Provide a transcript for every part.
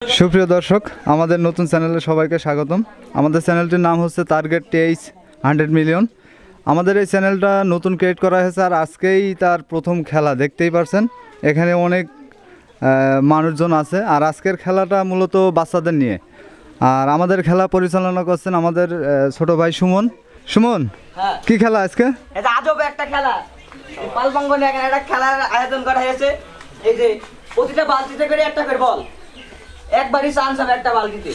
সুপ্রিয় দর্শক, আমাদের নতুন চ্যানেলে সবাইকে স্বাগতম। আমাদের চ্যানেলটির নাম হচ্ছে টার্গেট টেইস 100 মিলিয়ন। আমাদের এই চ্যানেলটা নতুন ক্রিয়েট করা হয়েছে, আর আজকেই তার প্রথম খেলা। দেখতেই পারছেন এখানে অনেক মানুষজন আছে, আর আজকের খেলাটা মূলত বাচ্চাদের নিয়ে। আর আমাদের খেলা পরিচালনা করছেন আমাদের ছোট ভাই সুমন। সুমন, কি খেলা আজকে? এটা আজব একটা খেলা। পালপাঙ্গনে এখানে একটা খেলার আয়োজন করা হয়েছে। এই যে প্রতিটা বালতিতে করে একটা করে বল, একবারই চান্স হবে একটা বালতিতে।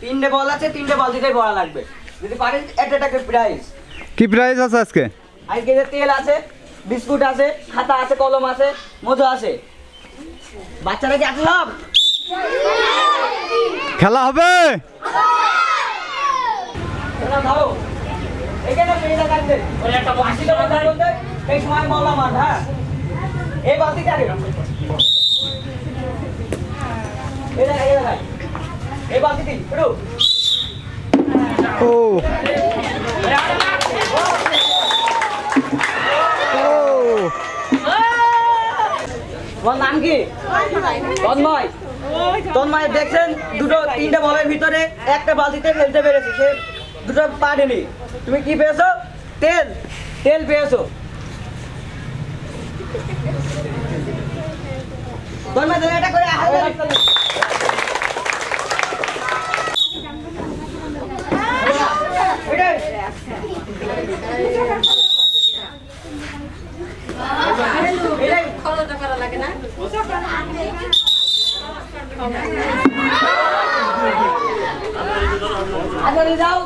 3টে বল আছে, 3টে বালতিতেই ভরা লাগবে। যদি পারেন একটা করে প্রাইজ। কি প্রাইজ আছে আজকে? আজকে যে তেল আছে, বিস্কুট আছে, খাতা আছে, কলম আছে, মজু আছে। বাচ্চারা কি আছে সব? খেলা হবে? তোমরা ধরো এখানে মেয়েটা থাকবে, ওই একটা বাসিটা কথা বলতে এই সময় বললাম। আর হ্যাঁ, এই বালতিটা আগে এই বালতিটি একটু ও তোমার নাম কি? তন্ময়। তন্ময় দেখছেন 3টে বলের ভিতরে একটা বালতিতে ফেলতে পেরেছি, সে 2টো পারেনি। তুমি কি পেয়েছো? তেল। তেল পেয়েছো। তন্ময় তুমি এটা করে যাও।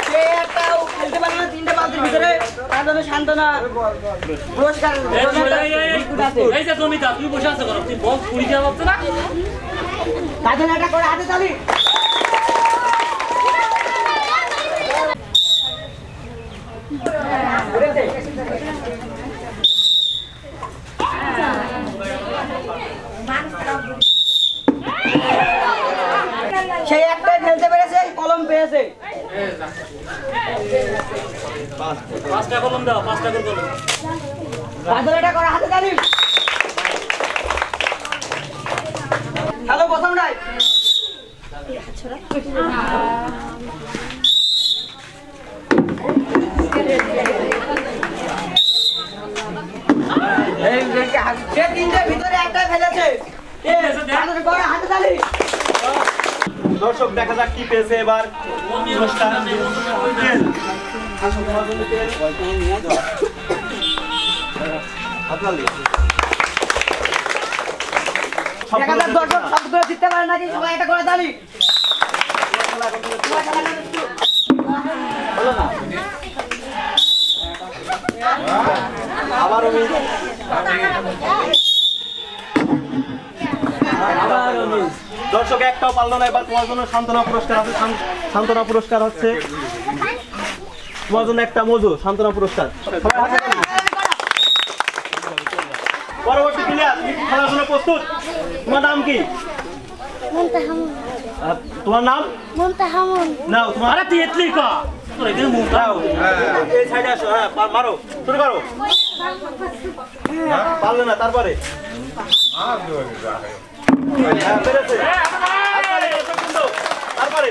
সে একটাও খেলতে পারে না 3টে বালতির ভিতরে, তার জন্য সান্ত্বনা পুরস্কার তার জন্য একটা করে হাতে তালি। সেই একটাই ফেলতে পেরেছে, কলম পেয়েছে। হাতে তালি। হ্যালো, প্রথম রায়। সে 3টের ভিতরে একটা ফেলেছে। হাতে তালি। দর্শক, দেখা যাক কি পেয়েছে এবার। দর্শক সবগুলো জিততে পারে নাকি? সবাই একটা করে তালি। দর্শক একটাও পারলো না। এবার তোমার জন্য সান্ত্বনা পুরস্কার আছে। সান্ত্বনা পুরস্কার হচ্ছে তোমার জন্য একটা মজু সান্ত্বনা পুরস্কার। পরবর্তী প্লেয়ার খেলার জন্য প্রস্তুত। তোমার নাম কি? তোমার নাম? নাও তোমার। এই সাইডে আসো। হ্যাঁ, মারো, শুরু করো। পারলে না, তারপরে তারপরে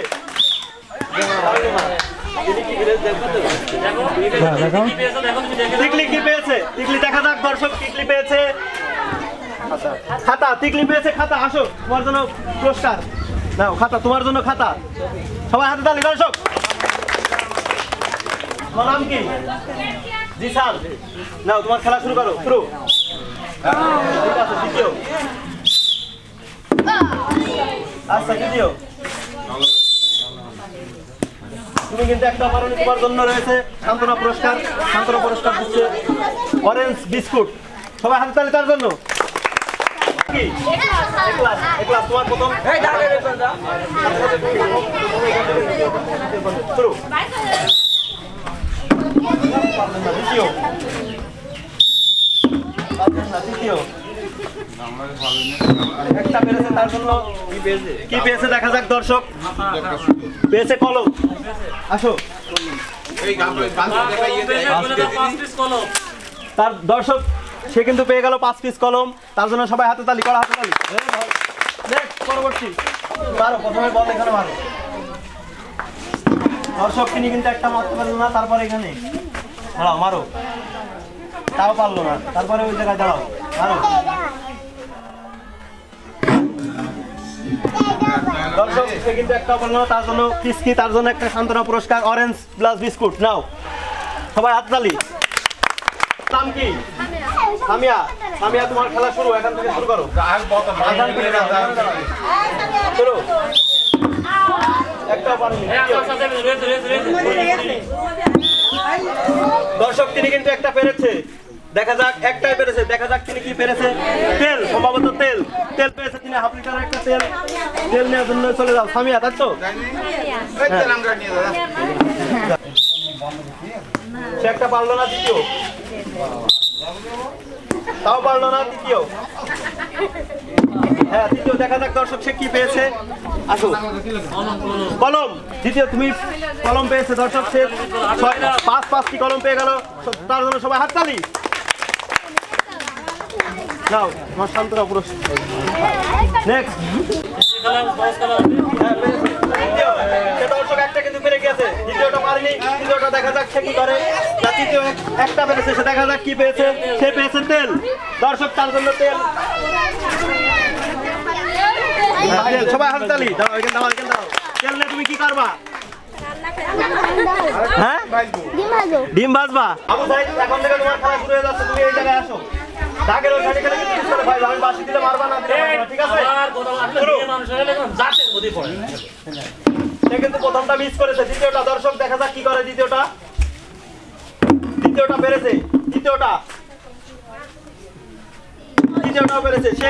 টিকলি কি পেয়েছে? টিকলি দেখা যাক দর্শক। টিকলি পেয়েছে খাতা। টিকলি পেয়েছে খাতা। আসো, তোমার জন্য পুরস্কার। নাও খাতা, তোমার জন্য খাতা। সবাই হাতে তালি। দর্শক, তোমার নাম কি? জিসান। নাও, তোমার খেলা শুরু করো। শুরু। ঠিক আছে, দ্বিতীয়। আচ্ছা, দ্বিতীয়। তুমি কিন্তু একটা পারোনি। তোমার জন্য রয়েছে সান্ত্বনা পুরস্কার। সান্ত্বনা পুরস্কার দিচ্ছে অরেঞ্জ বিস্কুট। সবাই হাতে তালি তার জন্য। কি? একলাস। তোমার প্রথম। শুরু। দ্বিতীয়। তৃতীয়। একটা পেরেছে, তার জন্য কি পেয়েছে দেখা যাক দর্শক। পেয়েছে কলম। আসো। তার দর্শক সে কিন্তু পেয়ে গেল 5 পিস কলম। তার জন্য সবাই হাতে তালি করা, হাতে তালি। পরবর্তী মারো, প্রথমে বল এখানে মারো। দর্শক তিনি কিন্তু একটা মারতে পারলো না, তারপরে এখানে দাঁড়াও মারো, তাও পারলো না, তারপরে ওই জায়গায় দাঁড়াও মারো। দর্শক সে কিন্তু একটা পারলো না, তার জন্য কিসকি, তার জন্য একটা সান্ত্বনা পুরস্কার অরেঞ্জ প্লাস বিস্কুট নাও। সবাই হাততালি। নাম কি? সামিয়া। সামিয়া তোমার খেলা শুরু, এখান থেকে শুরু করো। আজান করে দাও, শুরু। একটাও পারেনি। দর্শক তিনি কিন্তু একটা পেরেছে, দেখা যাক, একটাই পেরেছে, দেখা যাক তিনি কি পেরেছে। তেল, সম্ভবত তেল, তেল পেয়েছে তিনি, হাফ লিটার একটা তেল, তেল নেওয়ার জন্য চলে যাও। সামিয়া, তাই তো? সে একটা পারলো না, দ্বিতীয়, তাও পারলো না, তৃতীয়, হ্যাঁ তৃতীয়। দেখা যাক দর্শক সে কি পেয়েছে। আসো, কলম, দ্বিতীয় তুমি কলম পেয়েছে। দর্শক সে 5টি কলম পেয়ে গেল, তার জন্য সবাই হাততালি। নাও তোমার শান্তরা পুরস্কার। নেক্সট, দর্শক একটা কিন্তু পেরে গেছে, দ্বিতীয়টা পারেনি, তৃতীয়টা দেখা যাক সে কি করে। না, তৃতীয় একটা পেরেছে, সে দেখা যাক কি পেয়েছে। সে পেয়েছে তেল। দর্শক তার জন্য তেল। তেল, সবাই হাততালি দাও, এখানে দাও, এখানে দাও। তেল নিয়ে তুমি কি করবা? হ্যাঁ, ডিম ভাজবা। আবু সাইদ, এখন থেকে তোমার খেলা শুরু হয়ে যাচ্ছে, তুমি এই জায়গায় আসো। দাগের ওখানে গেলে কিন্তু কিছু করে ভাই, আমি বাসি দিলে মারবা না, দিলে মারবা না, ঠিক আছে? সে কিন্তু প্রথমটা মিস করেছে, দ্বিতীয়টা দর্শক দেখা যাক কি করে। দ্বিতীয়টা, দ্বিতীয়টা পেরেছে, দ্বিতীয়টাও পেরেছে। সে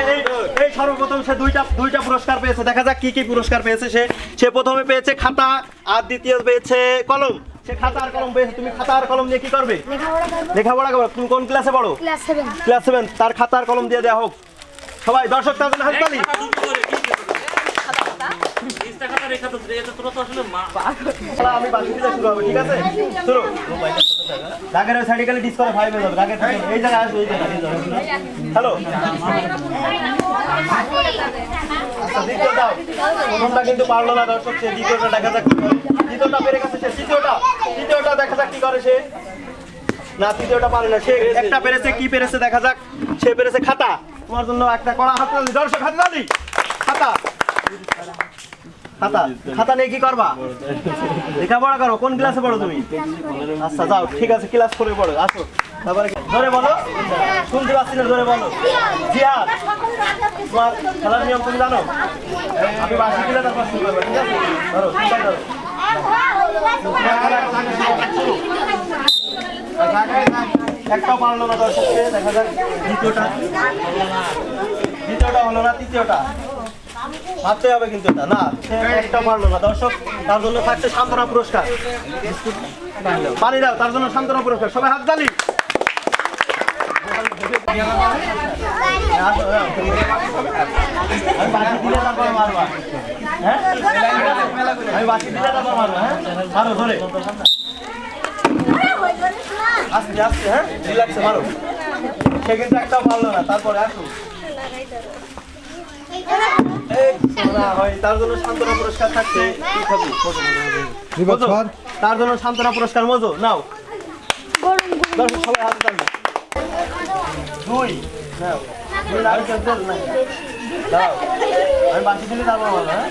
এই সর্বপ্রথম সে দুইটা পুরস্কার পেয়েছে। দেখা যাক কি কি পুরস্কার পেয়েছে সে। সে প্রথমে পেয়েছে খাতা, আর দ্বিতীয় পেয়েছে কলম। সে খাতা আর কলম পেয়েছে। তুমি খাতা আর কলম দিয়ে কি করবে? লেখাপড়া করবে। তুমি কোন ক্লাসে পড়ো? ক্লাস 7। তার খাতা আর কলম দিয়ে দেওয়া হোক। সবাই দর্শক তার জন্য হাততালি। আমি বাকি দিলে শুরু হবে, ঠিক আছে? শুরু। দাগের ওই সাইডে গেলে ডিস করে 5 হয়ে যাবে। দাগের এই জায়গায় আসবে, এই জায়গায়। হ্যালো, দ্বিতীয় দাও। প্রথমটা কিন্তু পারলো না দর্শক, সে দ্বিতীয়টা দেখা যাক কি করে। দ্বিতীয়টা পেরে গেছে সে, তৃতীয়টা দেখা যাক কি করে সে। না, তৃতীয়টা পারে না, সে একটা পেরেছে। কি পেরেছে দেখা যাক। সে পেরেছে খাতা। তোমার জন্য একটা কড়া হাততালি। দর্শক হাততালি। খাতা, খাতা, খাতা নিয়ে কি করবা? লেখাপড়া করো। কোন ক্লাসে পড়ো তুমি? আচ্ছা যাও, ঠিক আছে, ক্লাস 4 পড়ো। আসো, তারপরে ধরে বলো, শুনতে পাচ্ছি না, ধরে বলো। জিহাদ, তোমার খেলার নিয়ম তুমি জানো? আমি বাসি দিলে তারপর শুরু করবো, ঠিক আছে? ধরো, চিন্তাই ধরো। একটাও পারলো না দর্শককে, দেখা যাক। দ্বিতীয়টা হলো না, তৃতীয়টা ভাবতে হবে কিন্তু এটা না, সে একটা পারলো না দর্শক। তার জন্য থাকছে সান্ত্বনা পুরস্কার। পানি দাও, তার জন্য সান্ত্বনা পুরস্কার। সবাই হাততালি। আমি বাকি দিলে তারপর মারবা, হ্যাঁ? আমি বাকি দিলে তারপর মারবা, হ্যাঁ? মারো ধরে, আস্তে আস্তে, হ্যাঁ, রিল্যাক্সে মারো। সে কিন্তু একটাও পারলো না, তারপরে আসো। তার জন্য সান্ত্বনা পুরস্কার থাকছে। তার জন্য সান্ত্বনা পুরস্কার মজো নাও। দর্শক সবাই হাতে থাকবে। 2 নাও, 2 নাও, দাও। আমি বাকি দিলে তারপর বলো, হ্যাঁ?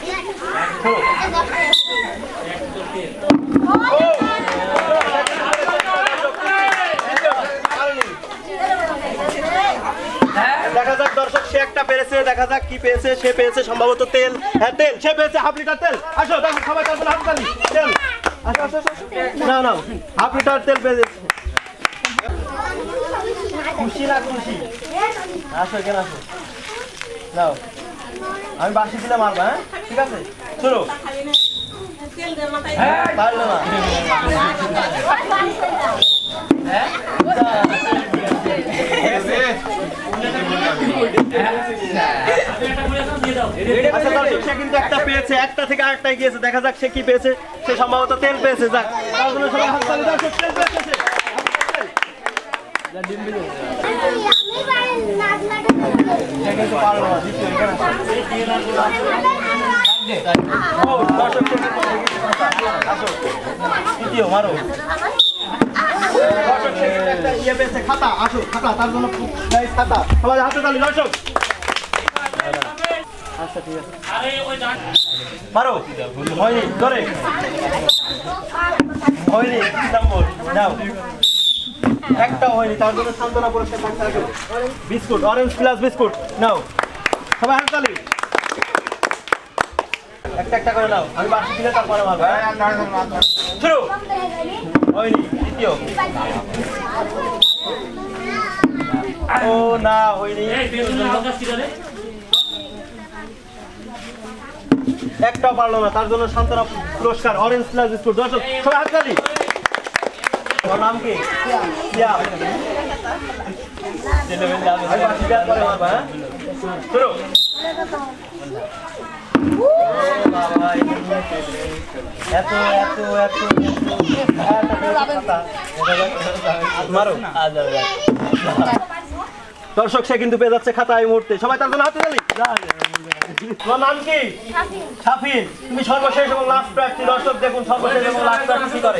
দেখা যাক দর্শক, সে একটা পেরেছে, দেখা যাক কি পেয়েছে। সে পেয়েছে সম্ভবত তেল। হ্যাঁ, তেল। সে পেয়েছে হাফ লিটার তেল। আসো দেখো সবাই, তারপর হাততালি। তেল, আসো আসো আসো। না না, হাফ লিটার তেল পেয়েছে। খুশি না খুশি? আসো এখানে আসো, নাও। আমি বাসি দিলে মারবা, হ্যাঁ, ঠিক আছে? শুরু। পারলো না। আচ্ছা দর্শক, সে কিন্তু একটা পেয়েছে, একটা থেকে আরেকটাই গিয়েছে। দেখা যাক সে কি পেয়েছে। সে সম্ভবত তেল পেয়েছে। যাক, তার জন্য সবাই হাততালি। দর্শক তেল পেয়েছে। এটা কিন্তু পারলো না, দ্বিতীয় এখানে আসো। ও, দর্শক থেকে আসো। তৃতীয় মারো। দর্শক থেকে একটা ইয়ে পেয়েছে, খাতা, আসো, খাতা, তার জন্য guys, খাতা। সবাই হাতে তালি, দর্শক। আচ্ছা, ঠিক আছে। মারো। হয়নি, ধরে। হয়নি, নম্বর, নাও। একটাও হয়নি, তার জন্য সান্ত্বনা পুরস্কার থাকতে হবে। বিস্কুট, অরেঞ্জ প্লাস বিস্কুট, নাও। সবাই হাতে তালি। একটা একটা করে নাও, আমি বাকি দিলে তারপরে মারবো। শুরু। হয়নি, দ্বিতীয়। ও না, হয়নি। একটাও পারলো না, তার জন্য সান্ত্বনা পুরস্কার অরেঞ্জ প্লাস বিস্কুট। দর্শক সবাই হাত তালি। তোমার নাম কি? সিয়া। আমি বাকি দেওয়ার পরে মারবো, হ্যাঁ? শুরু। এত এত এত মারো। দর্শক সে কিন্তু পেয়ে যাচ্ছে খাতা এই মুহূর্তে। সবাই তার জন্য হাতে তালি। তোমার নাম কি? শাফিন। তুমি সর্বশেষ এবং লাস্ট প্রার্থী। দর্শক দেখুন সর্বশেষ এবং লাস্ট প্রার্থী কি করে।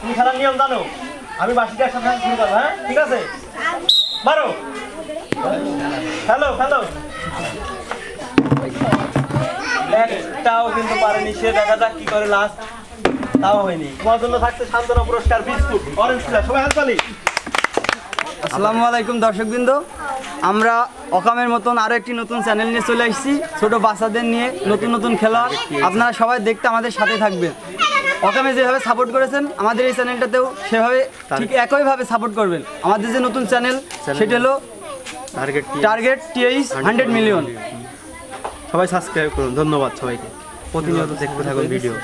তুমি খেলার নিয়ম জানো? আমি বাসিটার সাথে শুরু করবো, হ্যাঁ? ঠিক আছে, মারো। Hello hello. একটাও কিন্তু পারেনি সে, দেখা যাক কি করে লাস্ট। তাও হয়নি। তোমার জন্য থাকছে সান্ত্বনা পুরস্কার বিস্কুট অরেঞ্জ প্লাস। সবাই হাত তালি। আসসালামু আলাইকুম দর্শকবৃন্দ, আমরা অকামের মতন আরও একটি নতুন চ্যানেল নিয়ে চলে আসছি, ছোট বাচ্চাদের নিয়ে নতুন নতুন খেলোয়াড়। আপনারা সবাই দেখতে আমাদের সাথে থাকবেন। অকামে যেভাবে সাপোর্ট করেছেন আমাদের এই চ্যানেলটাতেও সেভাবে ঠিক একইভাবে সাপোর্ট করবেন। আমাদের যে নতুন চ্যানেল সেটা হলো টার্গেট টিএইচ 100 মিলিয়ন। সবাই সাবস্ক্রাইব করুন। ধন্যবাদ সবাইকে। প্রতিনিয়ত দেখতে থাকুন ভিডিও।